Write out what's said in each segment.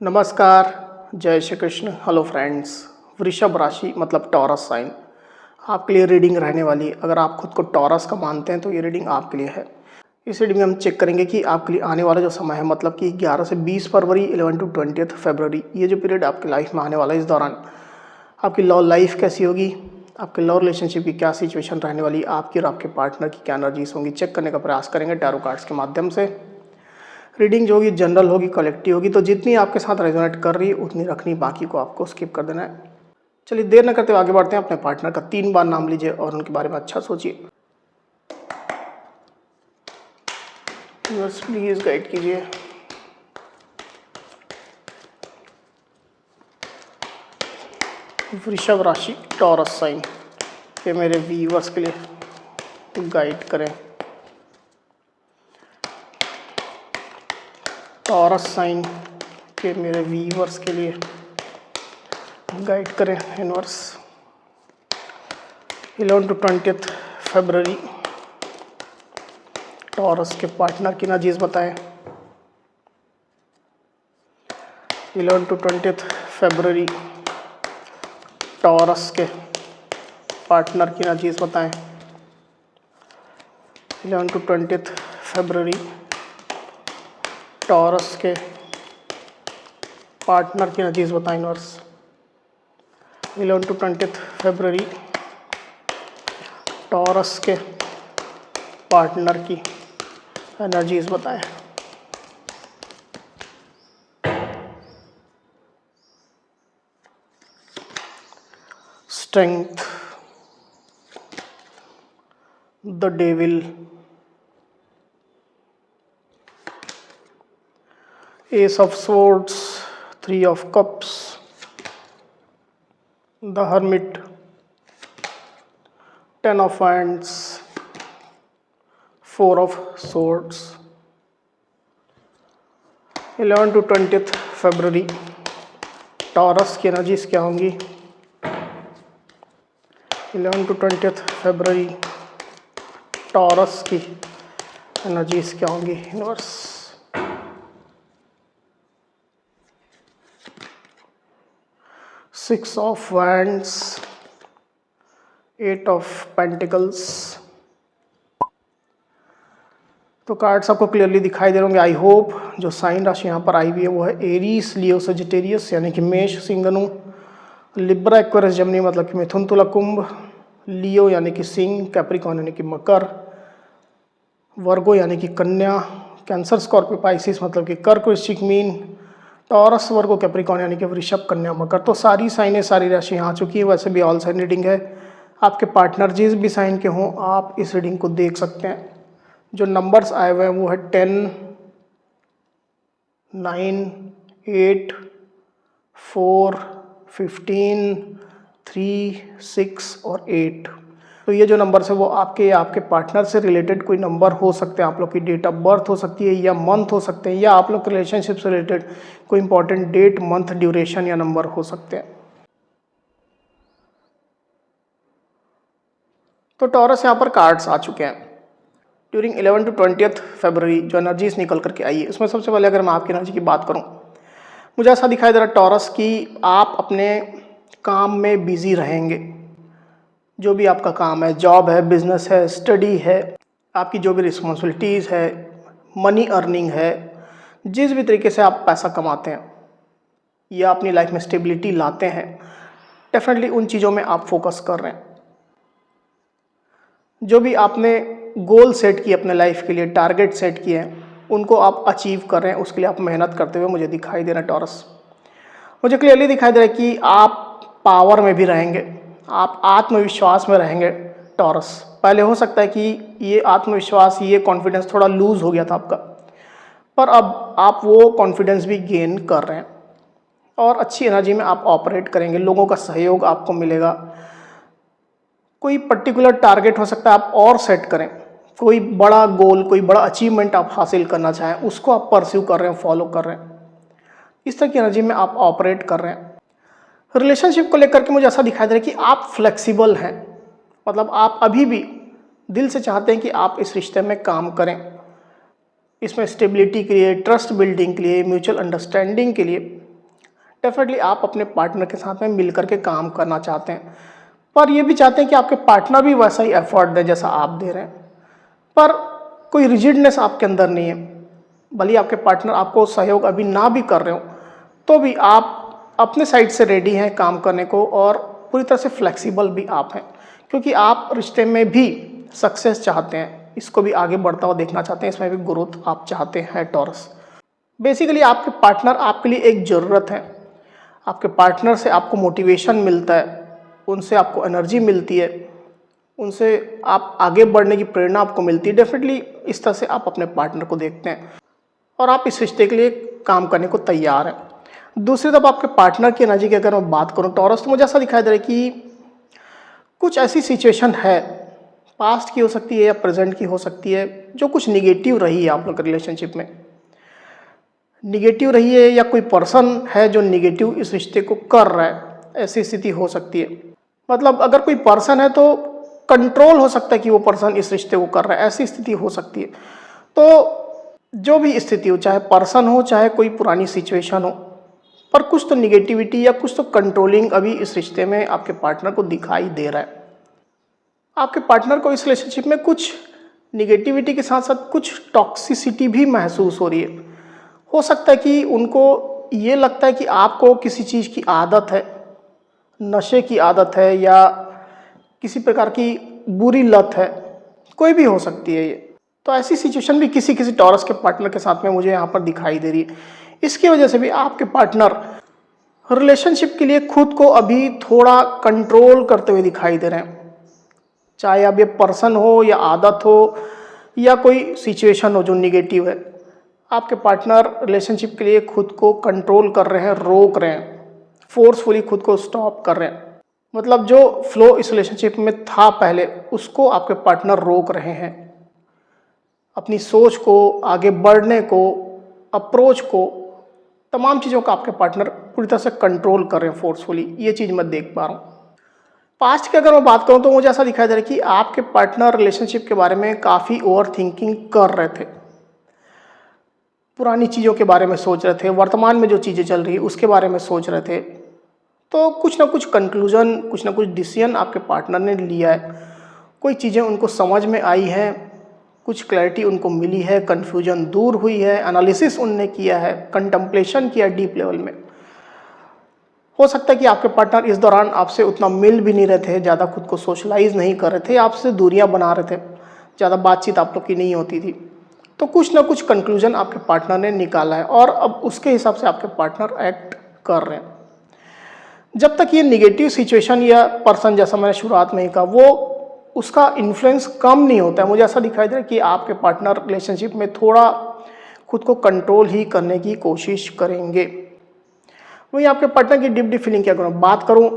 नमस्कार, जय Shri Krishna. Hello friends. वृषभ राशि मतलब टॉरस साइन आपके लिए रीडिंग रहने वाली है। अगर आप खुद को टॉरस का मानते हैं तो ये रीडिंग आपके लिए है। इस रीडिंग में हम चेक करेंगे कि आपके लिए आने वाला जो समय है मतलब कि 11 से 20 फरवरी 11 टू 20 फरवरी, ये जो पीरियड आपकी लाइफ में आने वाला है, इस दौरान आपकी लव लाइफ कैसी होगी, आपके लव रिलेशनशिप की क्या सिचुएशन रहने वाली, आपकी और आपके पार्टनर की क्या एनर्जीज होंगी, चेक करने का प्रयास करेंगे टैरो कार्ड्स के माध्यम से। रीडिंग जो होगी जनरल होगी, कलेक्टिव होगी, तो जितनी आपके साथ रेजोनेट कर रही है उतनी रखनी, बाकी को आपको स्किप कर देना है। चलिए देर न करते हुए आगे बढ़ते हैं। अपने पार्टनर का 3 बार नाम लीजिए और उनके बारे में अच्छा सोचिए। बस प्लीज गाइड कीजिए। वृषभ राशि टॉरस साइन ये मेरे व्यूअर्स के लिए गाइड करें। टॉरस साइन के मेरे व्यूअर्स के लिए गाइड करें। यूनिवर्स 11 टू 20 फरवरी टॉरस के पार्टनर की एनर्जीज बताएं। 11 टू 20 फरवरी टॉरस के पार्टनर की एनर्जीज बताएं। 11 टू 20 फरवरी टॉरस के पार्टनर की एनर्जीज बताएं। यूनिवर्स 11 टू 20 फरवरी टॉरस के पार्टनर की एनर्जीज बताएं। Strength, the devil, ace of swords, 3 of cups, the hermit, 10 of hands, 4 of swords। 11 to 20 फरवरी टॉरस की एनर्जीज क्या होंगी? 11 टू 20 फरवरी टॉरस की एनर्जीज क्या होंगी? Universe 6 of wands, 8 of pentacles. तो कार्ड्स आपको क्लियरली दिखाई दे रहे होंगे। आई होप जो साइन राशि यहाँ पर आई हुई है वो है एरीज, लियो, सजिटेरियस यानी कि मेष, सिंह, धनु, लिब्रा, एक्वेरियस, जमनी मतलब कि मिथुन, तुला, कुंभ, लियो यानी कि सिंह, कैप्रिकॉर्न यानी कि मकर, वर्गो यानी कि कन्या, कैंसर, स्कॉर्पियो, पाइसिस मतलब कि कर्क, वृश्चिक, मीन, टॉरस, वर्गो, कैप्रिकॉर्न यानी कि वृषभ, कन्या, मकर। तो सारी साइनें, सारी राशि यहाँ आ चुकी है। वैसे भी ऑल साइन रीडिंग है। आपके पार्टनर जिस भी साइन के हों आप इस रीडिंग को देख सकते हैं। जो नंबर्स आए हुए हैं वो है 10, 9, 8, 4, 15, 3, 6 और 8। तो ये जो नंबर्स है वो आपके या आपके पार्टनर से रिलेटेड कोई नंबर हो सकते हैं। आप लोग की डेट ऑफ बर्थ हो सकती है या मंथ हो सकते हैं, या आप लोग के रिलेशनशिप से रिलेटेड कोई इंपॉर्टेंट डेट, मंथ, ड्यूरेशन या नंबर हो सकते हैं। तो टॉरस यहाँ पर कार्ड्स आ चुके हैं। ड्यूरिंग 11 टू 20 फरवरी जो एनर्जीज निकल करके आई है उसमें सबसे पहले अगर मैं आपकी एनर्जी की बात करूं, मुझे ऐसा दिखाई दे रहा है टॉरस कि आप अपने काम में बिजी रहेंगे। जो भी आपका काम है, जॉब है, बिजनेस है, स्टडी है, आपकी जो भी रिस्पॉन्सिबिलिटीज़ है, मनी अर्निंग है, जिस भी तरीके से आप पैसा कमाते हैं या अपनी लाइफ में स्टेबिलिटी लाते हैं, डेफिनेटली उन चीज़ों में आप फोकस कर रहे हैं। जो भी आपने गोल सेट किए अपने लाइफ के लिए, टारगेट सेट किए हैं, उनको आप अचीव कर रहे हैं, उसके लिए आप मेहनत करते हुए मुझे दिखाई दे रहा है टॉरस। मुझे क्लियरली दिखाई दे रहा है कि आप पावर में भी रहेंगे, आप आत्मविश्वास में रहेंगे। टॉरस पहले हो सकता है कि ये आत्मविश्वास, ये कॉन्फिडेंस थोड़ा लूज हो गया था आपका, पर अब आप वो कॉन्फिडेंस भी गेन कर रहे हैं और अच्छी एनर्जी में आप ऑपरेट करेंगे। लोगों का सहयोग आपको मिलेगा। कोई पर्टिकुलर टारगेट हो सकता है आप और सेट करें, कोई बड़ा गोल, कोई बड़ा अचीवमेंट आप हासिल करना चाहें, उसको आप परस्यू कर रहे हैं, फॉलो कर रहे हैं। इस तरह की एनर्जी में आप ऑपरेट कर रहे हैं। रिलेशनशिप को लेकर के मुझे ऐसा दिखाई दे रहा है कि आप फ्लेक्सिबल हैं, मतलब आप अभी भी दिल से चाहते हैं कि आप इस रिश्ते में काम करें, इसमें स्टेबिलिटी के लिए, ट्रस्ट बिल्डिंग के लिए, म्यूचुअल अंडरस्टैंडिंग के लिए डेफिनेटली आप अपने पार्टनर के साथ में मिलकर के काम करना चाहते हैं, पर ये भी चाहते हैं कि आपके पार्टनर भी वैसा ही एफर्ट दें जैसा आप दे रहे हैं, पर कोई रिजिडनेस आपके अंदर नहीं है। भले ही आपके पार्टनर आपको सहयोग अभी ना भी कर रहे हो, तो भी आप अपने साइड से रेडी हैं काम करने को, और पूरी तरह से फ्लेक्सिबल भी आप हैं, क्योंकि आप रिश्ते में भी सक्सेस चाहते हैं, इसको भी आगे बढ़ता हुआ देखना चाहते हैं, इसमें भी ग्रोथ आप चाहते हैं टॉरस। बेसिकली आपके पार्टनर आपके लिए एक ज़रूरत है। आपके पार्टनर से आपको मोटिवेशन मिलता है, उनसे आपको एनर्जी मिलती है, उनसे आप आगे बढ़ने की प्रेरणा आपको मिलती है। डेफिनेटली इस तरह से आप अपने पार्टनर को देखते हैं और आप इस रिश्ते के लिए काम करने को तैयार हैं। दूसरी तरफ आपके पार्टनर की एनर्जी की अगर मैं बात करूं टॉरस, तो मुझे ऐसा दिखाई दे रहा है कि कुछ ऐसी सिचुएशन है, पास्ट की हो सकती है या प्रेजेंट की हो सकती है, जो कुछ निगेटिव रही है आप लोग के रिलेशनशिप में, निगेटिव रही है, या कोई पर्सन है जो निगेटिव इस रिश्ते को कर रहा है, ऐसी स्थिति हो सकती है। मतलब अगर कोई पर्सन है तो कंट्रोल हो सकता है कि वो पर्सन इस रिश्ते को कर रहा है, ऐसी स्थिति हो सकती है। तो जो भी स्थिति हो, चाहे पर्सन हो चाहे कोई पुरानी सिचुएशन हो, पर कुछ तो निगेटिविटी या कुछ तो कंट्रोलिंग अभी इस रिश्ते में आपके पार्टनर को दिखाई दे रहा है। आपके पार्टनर को इस रिलेशनशिप में कुछ निगेटिविटी के साथ साथ कुछ टॉक्सिसिटी भी महसूस हो रही है। हो सकता है कि उनको ये लगता है कि आपको किसी चीज़ की आदत है, नशे की आदत है, या किसी प्रकार की बुरी लत है, कोई भी हो सकती है ये। तो ऐसी सिचुएशन भी किसी किसी टॉरस के पार्टनर के साथ में मुझे यहाँ पर दिखाई दे रही है। इसकी वजह से भी आपके पार्टनर रिलेशनशिप के लिए खुद को अभी थोड़ा कंट्रोल करते हुए दिखाई दे रहे हैं। चाहे अब ये पर्सन हो या आदत हो या कोई सिचुएशन हो जो निगेटिव है, आपके पार्टनर रिलेशनशिप के लिए खुद को कंट्रोल कर रहे हैं, रोक रहे हैं, फोर्सफुली खुद को स्टॉप कर रहे हैं। मतलब जो फ्लो इस रिलेशनशिप में था पहले, उसको आपके पार्टनर रोक रहे हैं। अपनी सोच को, आगे बढ़ने को, अप्रोच को, तमाम चीज़ों का आपके पार्टनर पूरी तरह से कंट्रोल कर रहे हैं फोर्सफुली। ये चीज़ मैं देख पा रहा हूँ। पास्ट की अगर मैं बात करूँ तो मुझे ऐसा दिखाई दे रहा है कि आपके पार्टनर रिलेशनशिप के बारे में काफ़ी ओवर थिंकिंग कर रहे थे, पुरानी चीज़ों के बारे में सोच रहे थे, वर्तमान में जो चीज़ें चल रही है उसके बारे में सोच रहे थे। तो कुछ ना कुछ कंक्लूजन, कुछ ना कुछ डिसीजन आपके पार्टनर ने लिया है। कोई चीज़ें उनको समझ में आई हैं, कुछ क्लैरिटी उनको मिली है, कन्फ्यूजन दूर हुई है, एनालिसिस उनने किया है, कंटम्पलेशन किया डीप लेवल में। हो सकता है कि आपके पार्टनर इस दौरान आपसे उतना मिल भी नहीं रहे थे, ज़्यादा खुद को सोशलाइज नहीं कर रहे थे, आपसे दूरियां बना रहे थे, ज़्यादा बातचीत आप लोग की नहीं होती थी। तो कुछ ना कुछ कंक्लूजन आपके पार्टनर ने निकाला है और अब उसके हिसाब से आपके पार्टनर एक्ट कर रहे हैं। जब तक ये निगेटिव सिचुएशन या पर्सन, जैसा मैंने शुरुआत में ही कहा, वो उसका इन्फ्लुएंस कम नहीं होता है, मुझे ऐसा दिखाई दे रहा है कि आपके पार्टनर रिलेशनशिप में थोड़ा खुद को कंट्रोल ही करने की कोशिश करेंगे। वही आपके पार्टनर की डीप फीलिंग की अगर मैं बात करूं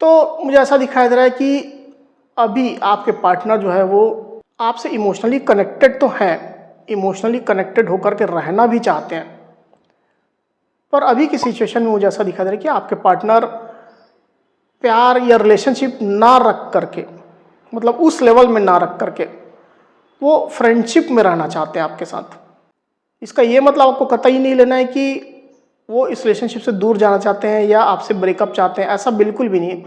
तो मुझे ऐसा दिखाई दे रहा है कि अभी आपके पार्टनर जो है वो आपसे इमोशनली कनेक्टेड तो हैं, इमोशनली कनेक्टेड होकर के रहना भी चाहते हैं, पर अभी की सिचुएशन में मुझे ऐसा दिखाई दे रहा है कि आपके पार्टनर प्यार या रिलेशनशिप ना रख करके, मतलब उस लेवल में ना रख करके, वो फ्रेंडशिप में रहना चाहते हैं आपके साथ। इसका ये मतलब आपको कतई नहीं लेना है कि वो इस रिलेशनशिप से दूर जाना चाहते हैं या आपसे ब्रेकअप चाहते हैं, ऐसा बिल्कुल भी नहीं।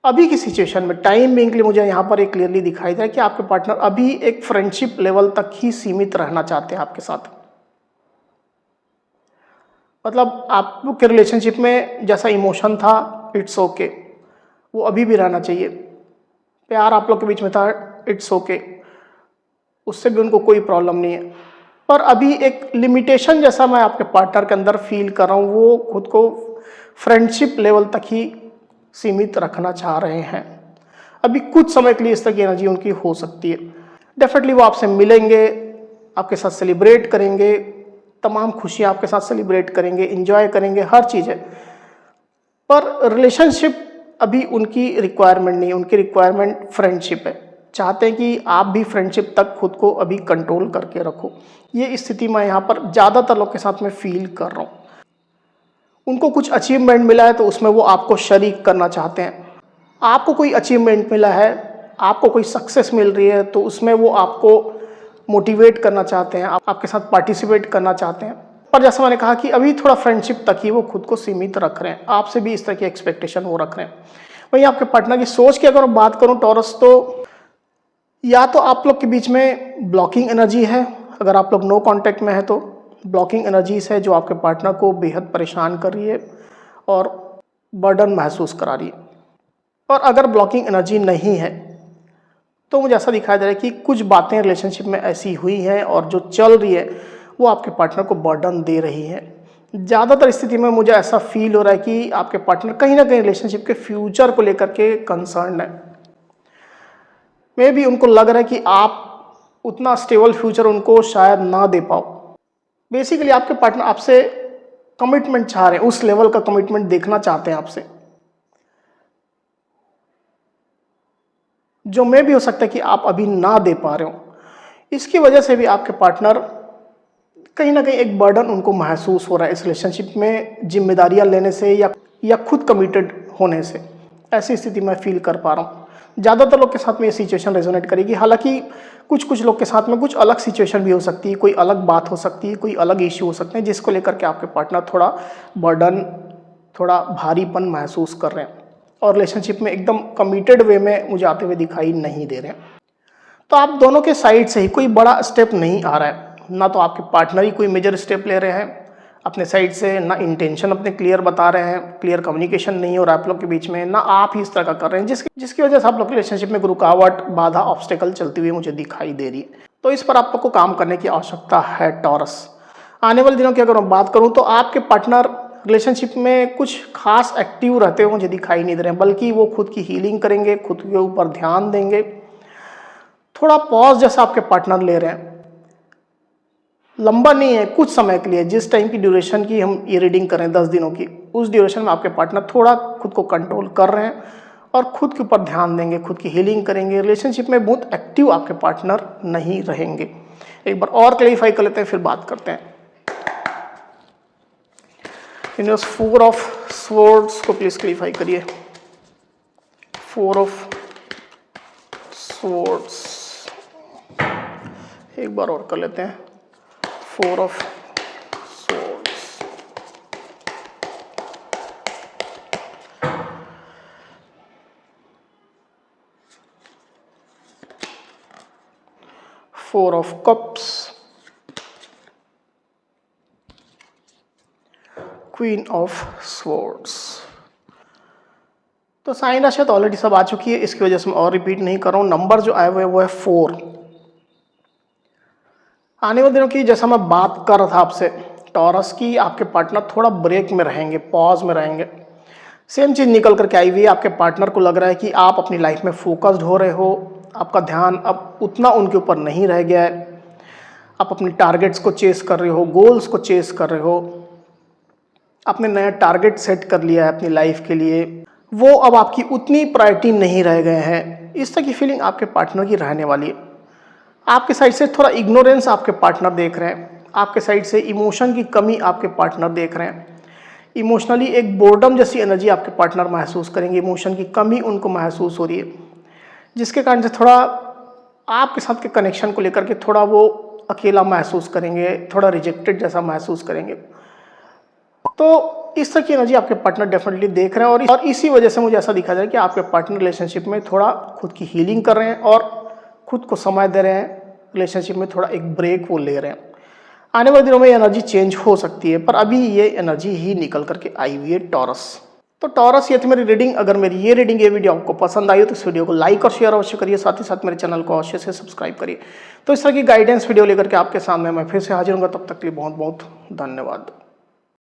अभी की सिचुएशन में टाइम बिंग के लिए मुझे यहाँ पर एक क्लियरली दिखाई दे रहा है कि आपके पार्टनर अभी एक फ्रेंडशिप लेवल तक ही सीमित रहना चाहते हैं आपके साथ। मतलब आपके रिलेशनशिप में जैसा इमोशन था, इट्स ओके, वो अभी भी रहना चाहिए। प्यार आप लोग के बीच में था, इट्स ओके, उससे भी उनको कोई प्रॉब्लम नहीं है। पर अभी एक लिमिटेशन जैसा मैं आपके पार्टनर के अंदर फील कर रहा हूँ, वो खुद को फ्रेंडशिप लेवल तक ही सीमित रखना चाह रहे हैं। अभी कुछ समय के लिए इस तरह की एनर्जी उनकी हो सकती है। डेफिनेटली वो आपसे मिलेंगे, आपके साथ सेलिब्रेट करेंगे, तमाम खुशियाँ आपके साथ सेलिब्रेट करेंगे, इंजॉय करेंगे, हर चीज़ है। पर रिलेशनशिप अभी उनकी रिक्वायरमेंट नहीं है, उनकी रिक्वायरमेंट फ्रेंडशिप है। चाहते हैं कि आप भी फ्रेंडशिप तक खुद को अभी कंट्रोल करके रखो। ये स्थिति मैं यहाँ पर ज़्यादातर लोग के साथ में फील कर रहा हूँ। उनको कुछ अचीवमेंट मिला है तो उसमें वो आपको शरीक करना चाहते हैं। आपको कोई अचीवमेंट मिला है, आपको कोई सक्सेस मिल रही है तो उसमें वो आपको मोटिवेट करना चाहते हैं, आपके साथ पार्टिसिपेट करना चाहते हैं। पर जैसा मैंने कहा कि अभी थोड़ा फ्रेंडशिप तक ही वो खुद को सीमित रख रहे हैं, आपसे भी इस तरह की एक्सपेक्टेशन वो रख रहे हैं। वहीं आपके पार्टनर की सोच की अगर मैं बात करूं टॉरस, तो या तो आप लोग के बीच में ब्लॉकिंग एनर्जी है, अगर आप लोग नो कांटेक्ट में है तो ब्लॉकिंग एनर्जीज है जो आपके पार्टनर को बेहद परेशान कर रही है और बर्डन महसूस करा रही है। और अगर ब्लॉकिंग एनर्जी नहीं है तो मुझे ऐसा दिखाई दे रहा है कि कुछ बातें रिलेशनशिप में ऐसी हुई हैं और जो चल रही है वो आपके पार्टनर को बर्डन दे रही है। ज़्यादातर स्थिति में मुझे ऐसा फील हो रहा है कि आपके पार्टनर कहीं ना कहीं रिलेशनशिप के फ्यूचर को लेकर के कंसर्न है। मे भी उनको लग रहा है कि आप उतना स्टेबल फ्यूचर उनको शायद ना दे पाओ। बेसिकली आपके पार्टनर आपसे कमिटमेंट चाह रहे हैं, उस लेवल का कमिटमेंट देखना चाहते हैं आपसे, जो मे भी हो सकता है कि आप अभी ना दे पा रहे हो। इसकी वजह से भी आपके पार्टनर कहीं ना कहीं एक बर्डन उनको महसूस हो रहा है इस रिलेशनशिप में, जिम्मेदारियां लेने से या खुद कमिटेड होने से। ऐसी स्थिति मैं फील कर पा रहा हूँ। ज़्यादातर लोग के साथ में ये सिचुएशन रेजोनेट करेगी, हालांकि कुछ लोग के साथ में कुछ अलग सिचुएशन भी हो सकती है, कोई अलग बात हो सकती है, कोई अलग इश्यू हो सकते हैं जिसको लेकर के आपके पार्टनर थोड़ा बर्डन, थोड़ा भारीपन महसूस कर रहे हैं और रिलेशनशिप में एकदम कमिटेड वे में मुझे आते हुए दिखाई नहीं दे रहे हैं। तो आप दोनों के साइड से ही कोई बड़ा स्टेप नहीं आ रहा है, ना तो आपके पार्टनर ही कोई मेजर स्टेप ले रहे हैं अपने साइड से, ना इंटेंशन अपने क्लियर बता रहे हैं, क्लियर कम्युनिकेशन नहीं हो रहा है आप लोग के बीच में, ना आप ही इस तरह का कर रहे हैं जिसकी वजह से आप लोग रिलेशनशिप में रुकावट, बाधा, ऑब्स्टेकल चलती हुई मुझे दिखाई दे रही है। तो इस पर आप लोग को काम करने की आवश्यकता है टॉरस। आने वाले दिनों की अगर मैं बात करूँ तो आपके पार्टनर रिलेशनशिप में कुछ खास एक्टिव रहते हुए मुझे दिखाई नहीं दे रहे हैं, बल्कि वो खुद की हीलिंग करेंगे, खुद के ऊपर ध्यान देंगे, थोड़ा पॉज जैसा आपके पार्टनर ले रहे हैं। लंबा नहीं है, कुछ समय के लिए, जिस टाइम की ड्यूरेशन की हम ये रीडिंग करें 10 दिनों की, उस ड्यूरेशन में आपके पार्टनर थोड़ा खुद को कंट्रोल कर रहे हैं और खुद के ऊपर ध्यान देंगे, खुद की हीलिंग करेंगे। रिलेशनशिप में बहुत एक्टिव आपके पार्टनर नहीं रहेंगे। एक बार और क्लैरिफाई कर लेते हैं, फिर बात करते हैं। यूनिवर्स 4 ऑफ स्वॉर्ड्स को प्लीज क्लैरिफाई करिए। 4 ऑफ स्वॉर्ड्स एक बार और कर लेते हैं। 4 of swords, 4 of cups, queen of swords. तो साइन राशि तो ऑलरेडी सब आ चुकी है, इसकी वजह से मैं और रिपीट नहीं कर रहा हूँ। नंबर जो आए हुए वो है 4। आने वाले दिनों की जैसा मैं बात कर रहा था आपसे टॉरस की, आपके पार्टनर थोड़ा ब्रेक में रहेंगे, पॉज में रहेंगे। सेम चीज़ निकल करके आई हुई है। आपके पार्टनर को लग रहा है कि आप अपनी लाइफ में फोकस्ड हो रहे हो, आपका ध्यान अब उतना उनके ऊपर नहीं रह गया है, आप अपनी टारगेट्स को चेस कर रहे हो, गोल्स को चेस कर रहे हो, आपने नया टारगेट सेट कर लिया है अपनी लाइफ के लिए, वो अब आपकी उतनी प्रायोरिटी नहीं रह गए हैं। इस तरह की फीलिंग आपके पार्टनर की रहने वाली है। आपके साइड से थोड़ा इग्नोरेंस आपके पार्टनर देख रहे हैं, आपके साइड से इमोशन की कमी आपके पार्टनर देख रहे हैं। इमोशनली एक बोर्डम जैसी एनर्जी आपके पार्टनर महसूस करेंगे, इमोशन की कमी उनको महसूस हो रही है, जिसके कारण से थोड़ा आपके साथ के कनेक्शन को लेकर के थोड़ा वो अकेला महसूस करेंगे, थोड़ा रिजेक्टेड जैसा महसूस करेंगे। तो इस तरह की एनर्जी आपके पार्टनर डेफिनेटली देख रहे हैं और इसी वजह से मुझे ऐसा दिखा जा रहा है कि आपके पार्टनर रिलेशनशिप में थोड़ा खुद की हीलिंग कर रहे हैं और खुद को समय दे रहे हैं। रिलेशनशिप में थोड़ा एक ब्रेक वो ले रहे हैं। आने वाले दिनों में एनर्जी चेंज हो सकती है, पर अभी ये एनर्जी ही निकल करके आई हुई है टॉरस। तो टॉरस, ये थी मेरी रीडिंग। अगर मेरी ये वीडियो आपको पसंद आई हो तो इस वीडियो को लाइक और शेयर अवश्य करिए, साथ ही साथ मेरे चैनल को अवश्य से सब्सक्राइब करिए। तो इस तरह की गाइडेंस वीडियो लेकर के आपके सामने मैं फिर से हाजिर हूँगा। तब तक के लिए बहुत बहुत धन्यवाद।